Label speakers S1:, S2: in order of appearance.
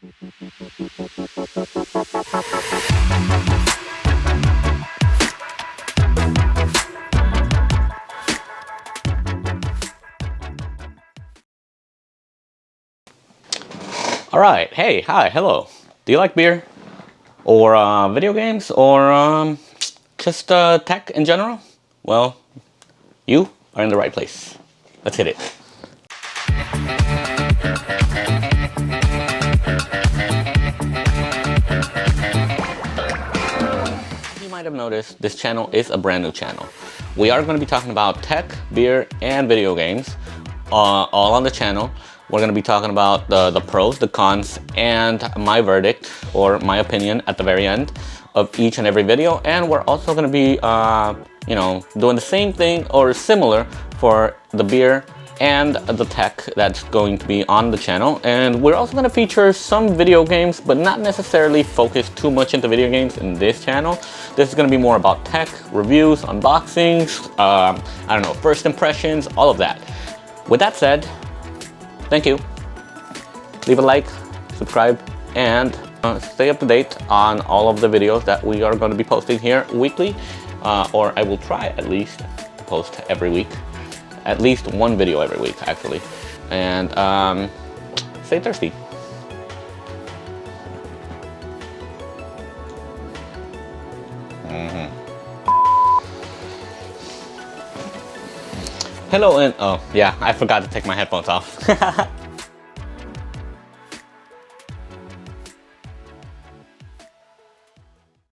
S1: All right, hey, hi, hello. Do you like beer? Or video games? Or just tech in general? Well, you are in the right place. Let's hit it. You might have noticed this channel is a brand new channel. We are going to be talking about tech, beer, and video games all on the channel. We're going to be talking about the pros, the cons, and my verdict or my opinion at the very end of each and every video. And we're also going to be, you know, doing the same thing or similar for the beer and the tech that's going to be on the channel. And we're also going to feature some video games, but not necessarily focus too much into video games in this channel. This is going to be more about tech, reviews, unboxings, I don't know, first impressions, all of that. With that said, thank you. Leave a like, subscribe, and stay up to date on all of the videos that we are going to be posting here weekly, or I will try at least to post every week. At least one video every week, actually. And stay thirsty. Hello, and oh yeah, I forgot to take my headphones off.